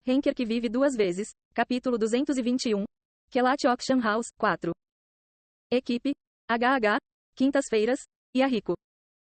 Henker que vive duas vezes. Capítulo 221. Kelat Auction House, 4. Equipe. HH. Quintas-feiras. E a Rico.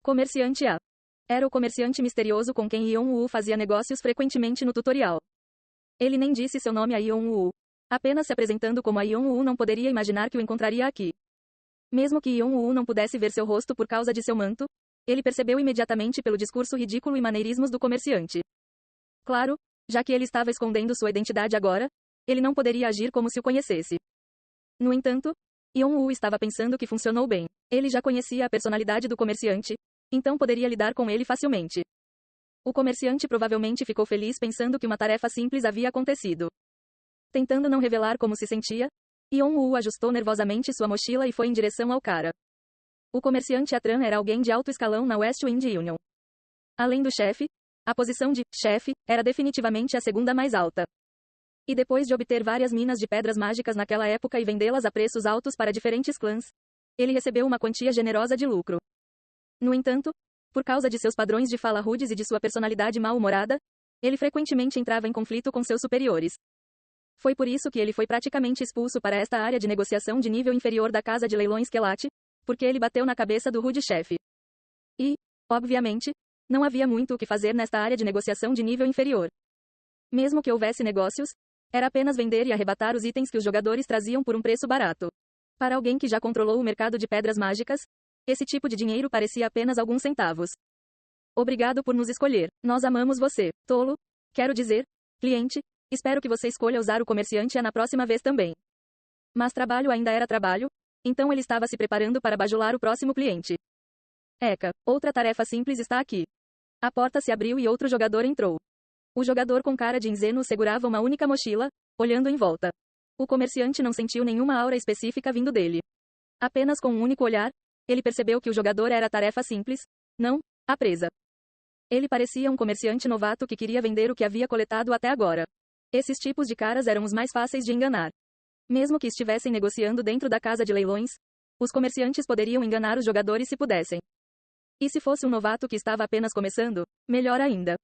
Comerciante A. Era o comerciante misterioso com quem Yeon-woo fazia negócios frequentemente no tutorial. Ele nem disse seu nome a Yeon-woo. Apenas se apresentando como a Yeon-woo não poderia imaginar que o encontraria aqui. Mesmo que Yeon-woo não pudesse ver seu rosto por causa de seu manto, ele percebeu imediatamente pelo discurso ridículo e maneirismos do comerciante. Claro, já que ele estava escondendo sua identidade agora, ele não poderia agir como se o conhecesse. No entanto, Yeon-woo estava pensando que funcionou bem. Ele já conhecia a personalidade do comerciante, então poderia lidar com ele facilmente. O comerciante provavelmente ficou feliz pensando que uma tarefa simples havia acontecido. Tentando não revelar como se sentia, Yeon-woo ajustou nervosamente sua mochila e foi em direção ao cara. O comerciante Atran era alguém de alto escalão na West Wind Union. Além do chefe, a posição de chefe era definitivamente a segunda mais alta. E depois de obter várias minas de pedras mágicas naquela época e vendê-las a preços altos para diferentes clãs, ele recebeu uma quantia generosa de lucro. No entanto, por causa de seus padrões de fala rudes e de sua personalidade mal-humorada, ele frequentemente entrava em conflito com seus superiores. Foi por isso que ele foi praticamente expulso para esta área de negociação de nível inferior da casa de leilões Kelat, porque ele bateu na cabeça do rude chefe. E, obviamente, não havia muito o que fazer nesta área de negociação de nível inferior. Mesmo que houvesse negócios, era apenas vender e arrebatar os itens que os jogadores traziam por um preço barato. Para alguém que já controlou o mercado de pedras mágicas, esse tipo de dinheiro parecia apenas alguns centavos. Obrigado por nos escolher. Nós amamos você, tolo. Quero dizer, cliente, espero que você escolha usar o comerciante A na próxima vez também. Mas trabalho ainda era trabalho, então ele estava se preparando para bajular o próximo cliente. Eca, outra tarefa simples está aqui. A porta se abriu e outro jogador entrou. O jogador com cara de ingênuo segurava uma única mochila, olhando em volta. O comerciante não sentiu nenhuma aura específica vindo dele. Apenas com um único olhar, ele percebeu que o jogador era tarefa simples, não a presa. Ele parecia um comerciante novato que queria vender o que havia coletado até agora. Esses tipos de caras eram os mais fáceis de enganar. Mesmo que estivessem negociando dentro da casa de leilões, os comerciantes poderiam enganar os jogadores se pudessem. E se fosse um novato que estava apenas começando, melhor ainda.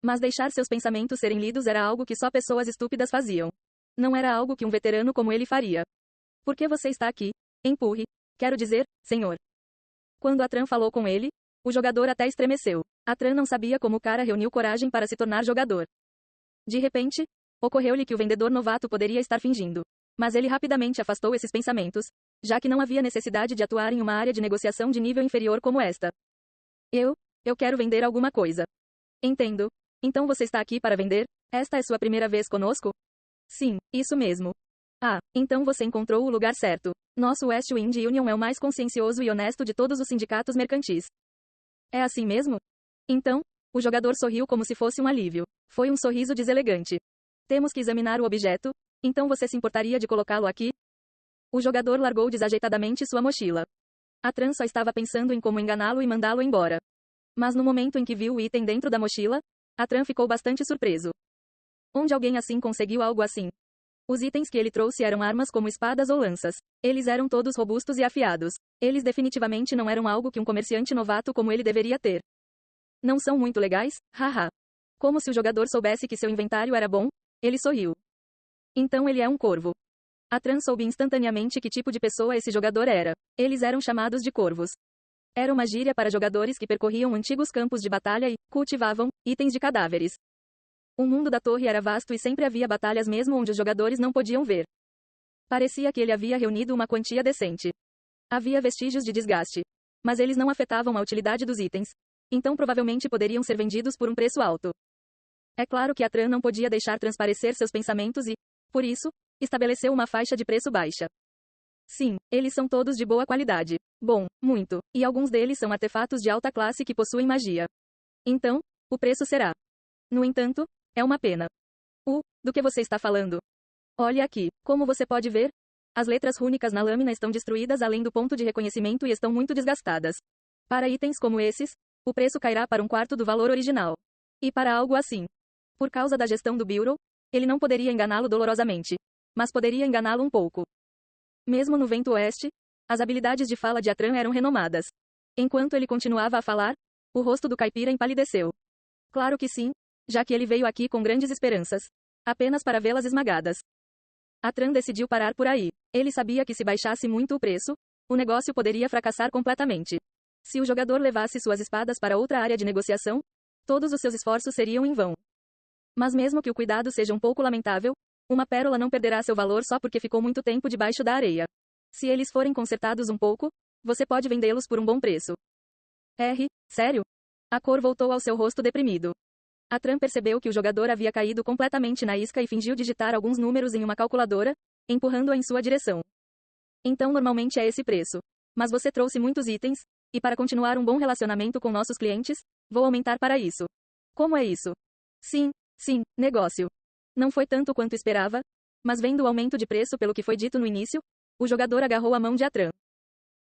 Mas deixar seus pensamentos serem lidos era algo que só pessoas estúpidas faziam. Não era algo que um veterano como ele faria. Por que você está aqui? Empurre. Quero dizer, senhor. Quando Atran falou com ele, o jogador até estremeceu. Atran não sabia como o cara reuniu coragem para se tornar jogador. De repente, ocorreu-lhe que o vendedor novato poderia estar fingindo. Mas ele rapidamente afastou esses pensamentos, já que não havia necessidade de atuar em uma área de negociação de nível inferior como esta. Eu quero vender alguma coisa. Entendo. Então você está aqui para vender? Esta é sua primeira vez conosco? Sim, isso mesmo. Ah, então você encontrou o lugar certo. Nosso West Wind Union é o mais consciencioso e honesto de todos os sindicatos mercantis. É assim mesmo? Então, o jogador sorriu como se fosse um alívio. Foi um sorriso deselegante. Temos que examinar o objeto, então você se importaria de colocá-lo aqui? O jogador largou desajeitadamente sua mochila. Atran só estava pensando em como enganá-lo e mandá-lo embora. Mas no momento em que viu o item dentro da mochila, Atran ficou bastante surpreso. Onde alguém assim conseguiu algo assim? Os itens que ele trouxe eram armas como espadas ou lanças. Eles eram todos robustos e afiados. Eles definitivamente não eram algo que um comerciante novato como ele deveria ter. Não são muito legais? Haha. Como se o jogador soubesse que seu inventário era bom, ele sorriu. Então ele é um corvo. Atran soube instantaneamente que tipo de pessoa esse jogador era. Eles eram chamados de corvos. Era uma gíria para jogadores que percorriam antigos campos de batalha e cultivavam itens de cadáveres. O mundo da torre era vasto e sempre havia batalhas mesmo onde os jogadores não podiam ver. Parecia que ele havia reunido uma quantia decente. Havia vestígios de desgaste. Mas eles não afetavam a utilidade dos itens. Então provavelmente poderiam ser vendidos por um preço alto. É claro que Atran não podia deixar transparecer seus pensamentos e, por isso, estabeleceu uma faixa de preço baixa. Sim, eles são todos de boa qualidade. Bom, muito. E alguns deles são artefatos de alta classe que possuem magia. Então, o preço será. No entanto, é uma pena. Do que você está falando? Olhe aqui. Como você pode ver? As letras rúnicas na lâmina estão destruídas além do ponto de reconhecimento e estão muito desgastadas. Para itens como esses, o preço cairá para um quarto do valor original. E para algo assim. Por causa da gestão do Bureau, ele não poderia enganá-lo dolorosamente. Mas poderia enganá-lo um pouco. Mesmo no Vento Oeste, as habilidades de fala de Atran eram renomadas. Enquanto ele continuava a falar, o rosto do caipira empalideceu. Claro que sim, já que ele veio aqui com grandes esperanças. apenas para vê-las esmagadas. Atran decidiu parar por aí. Ele sabia que se baixasse muito o preço, o negócio poderia fracassar completamente. Se o jogador levasse suas espadas para outra área de negociação, todos os seus esforços seriam em vão. Mas mesmo que o cuidado seja um pouco lamentável, uma pérola não perderá seu valor só porque ficou muito tempo debaixo da areia. Se eles forem consertados um pouco, você pode vendê-los por um bom preço. Sério? A cor voltou ao seu rosto deprimido. Atran percebeu que o jogador havia caído completamente na isca e fingiu digitar alguns números em uma calculadora, empurrando-a em sua direção. Então normalmente é esse preço. Mas você trouxe muitos itens, e para continuar um bom relacionamento com nossos clientes, vou aumentar para isso. Como é isso? Sim, negócio. Não foi tanto quanto esperava, mas vendo o aumento de preço pelo que foi dito no início, o jogador agarrou a mão de Atran.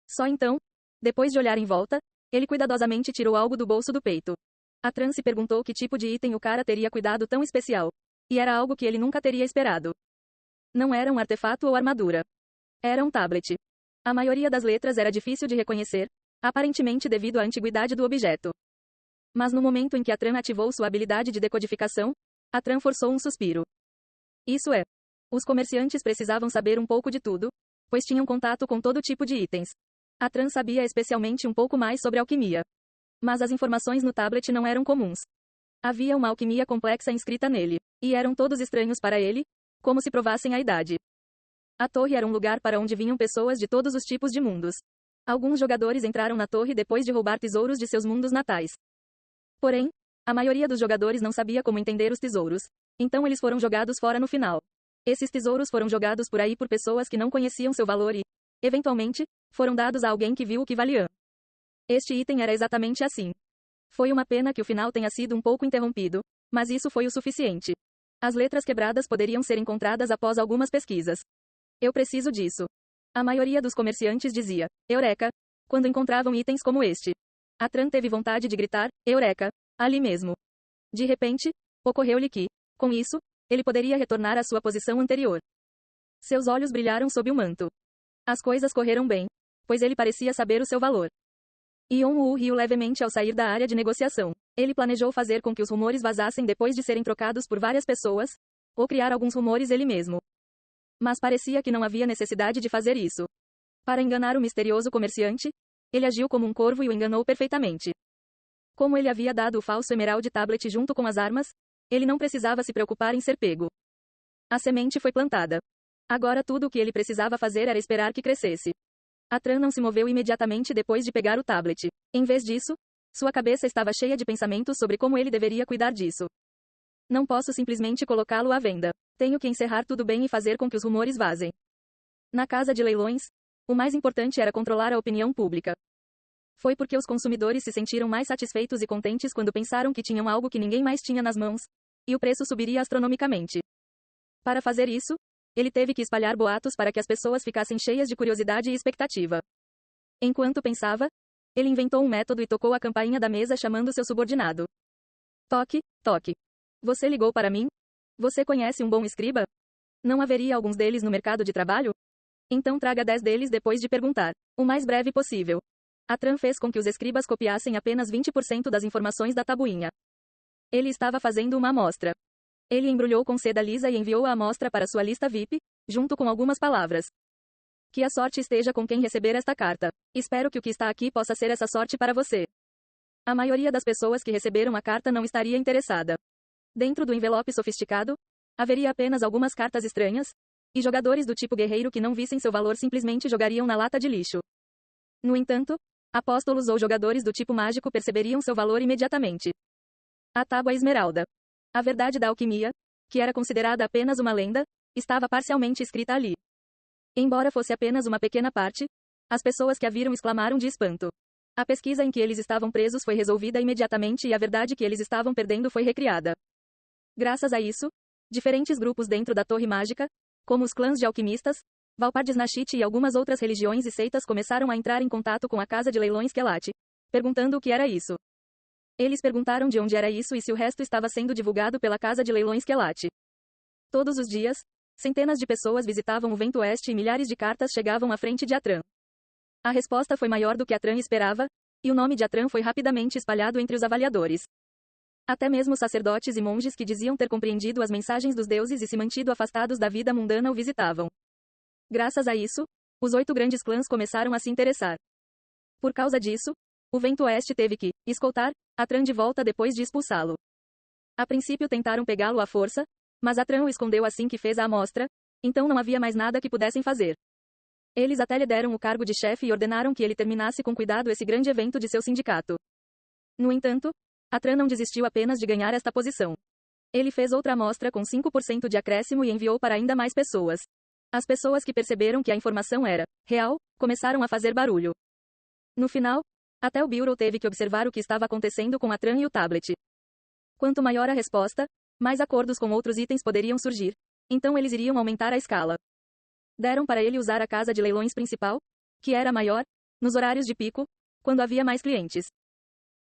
Só então, depois de olhar em volta, ele cuidadosamente tirou algo do bolso do peito. Atran se perguntou que tipo de item o cara teria cuidado tão especial. E era algo que ele nunca teria esperado. Não era um artefato ou armadura. Era um tablet. A maioria das letras era difícil de reconhecer, aparentemente devido à antiguidade do objeto. Mas no momento em que Atran ativou sua habilidade de decodificação, Atran forçou um suspiro. Isso é. Os comerciantes precisavam saber um pouco de tudo, pois tinham contato com todo tipo de itens. Atran sabia especialmente um pouco mais sobre alquimia. Mas as informações no tablet não eram comuns. Havia uma alquimia complexa inscrita nele, e eram todos estranhos para ele, como se provassem a idade. A torre era um lugar para onde vinham pessoas de todos os tipos de mundos. Alguns jogadores entraram na torre depois de roubar tesouros de seus mundos natais. Porém, a maioria dos jogadores não sabia como entender os tesouros, então eles foram jogados fora no final. Esses tesouros foram jogados por aí por pessoas que não conheciam seu valor e, eventualmente, foram dados a alguém que viu o que valiam. Este item era exatamente assim. Foi uma pena que o final tenha sido um pouco interrompido, mas isso foi o suficiente. As letras quebradas poderiam ser encontradas após algumas pesquisas. Eu preciso disso. A maioria dos comerciantes dizia, Eureka, quando encontravam itens como este. Atran teve vontade de gritar, Eureka, ali mesmo. De repente, ocorreu-lhe que, com isso, ele poderia retornar à sua posição anterior. Seus olhos brilharam sob o manto. As coisas correram bem, pois ele parecia saber o seu valor. Yon-Woo riu levemente ao sair da área de negociação. Ele planejou fazer com que os rumores vazassem depois de serem trocados por várias pessoas, ou criar alguns rumores ele mesmo. Mas parecia que não havia necessidade de fazer isso. Para enganar o misterioso comerciante, ele agiu como um corvo e o enganou perfeitamente. Como ele havia dado o falso Emerald Tablet junto com as armas, ele não precisava se preocupar em ser pego. A semente foi plantada. Agora tudo o que ele precisava fazer era esperar que crescesse. Atran não se moveu imediatamente depois de pegar o tablet. Em vez disso, sua cabeça estava cheia de pensamentos sobre como ele deveria cuidar disso. Não posso simplesmente colocá-lo à venda. Tenho que encerrar tudo bem e fazer com que os rumores vazem. Na casa de leilões, o mais importante era controlar a opinião pública. Foi porque os consumidores se sentiram mais satisfeitos e contentes quando pensaram que tinham algo que ninguém mais tinha nas mãos, e o preço subiria astronomicamente. Para fazer isso, ele teve que espalhar boatos para que as pessoas ficassem cheias de curiosidade e expectativa. Enquanto pensava, ele inventou um método e tocou a campainha da mesa chamando seu subordinado. Toque, toque. Você ligou para mim? Você conhece um bom escriba? Não haveria alguns deles no mercado de trabalho? Então traga 10 deles depois de perguntar. O mais breve possível. Atran fez com que os escribas copiassem apenas 20% das informações da tabuinha. Ele estava fazendo uma amostra. Ele embrulhou com seda lisa e enviou a amostra para sua lista VIP, junto com algumas palavras. Que a sorte esteja com quem receber esta carta. Espero que o que está aqui possa ser essa sorte para você. A maioria das pessoas que receberam a carta não estaria interessada. Dentro do envelope sofisticado, haveria apenas algumas cartas estranhas, e jogadores do tipo guerreiro que não vissem seu valor simplesmente jogariam na lata de lixo. No entanto, apóstolos ou jogadores do tipo mágico perceberiam seu valor imediatamente. A tábua esmeralda. A verdade da alquimia, que era considerada apenas uma lenda, estava parcialmente escrita ali. Embora fosse apenas uma pequena parte, as pessoas que a viram exclamaram de espanto. A pesquisa em que eles estavam presos foi resolvida imediatamente e a verdade que eles estavam perdendo foi recriada. Graças a isso, diferentes grupos dentro da Torre Mágica, como os clãs de alquimistas, Valpardisnachit e algumas outras religiões e seitas começaram a entrar em contato com a casa de leilões Kelat, perguntando o que era isso. Eles perguntaram de onde era isso e se o resto estava sendo divulgado pela casa de leilões Kelat. Todos os dias, centenas de pessoas visitavam o Vento Oeste e milhares de cartas chegavam à frente de Atran. A resposta foi maior do que Atran esperava, e o nome de Atran foi rapidamente espalhado entre os avaliadores. Até mesmo sacerdotes e monges que diziam ter compreendido as mensagens dos deuses e se mantido afastados da vida mundana o visitavam. Graças a isso, os 8 grandes clãs começaram a se interessar. Por causa disso, o Vento Oeste teve que escoltar Atran de volta depois de expulsá-lo. A princípio tentaram pegá-lo à força, mas Atran o escondeu assim que fez a amostra, então não havia mais nada que pudessem fazer. Eles até lhe deram o cargo de chefe e ordenaram que ele terminasse com cuidado esse grande evento de seu sindicato. No entanto, Atran não desistiu apenas de ganhar esta posição. Ele fez outra amostra com 5% de acréscimo e enviou para ainda mais pessoas. As pessoas que perceberam que a informação era real, começaram a fazer barulho. No final, até o Bureau teve que observar o que estava acontecendo com Atran e o tablet. Quanto maior a resposta, mais acordos com outros itens poderiam surgir. Então eles iriam aumentar a escala. Deram para ele usar a casa de leilões principal, que era maior, nos horários de pico, quando havia mais clientes.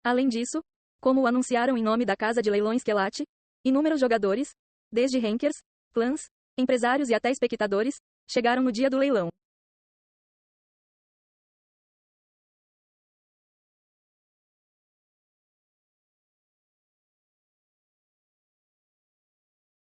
Além disso, como o anunciaram em nome da casa de leilões Kelat, inúmeros jogadores, desde rankers, clãs, empresários e até espectadores, chegaram no dia do leilão.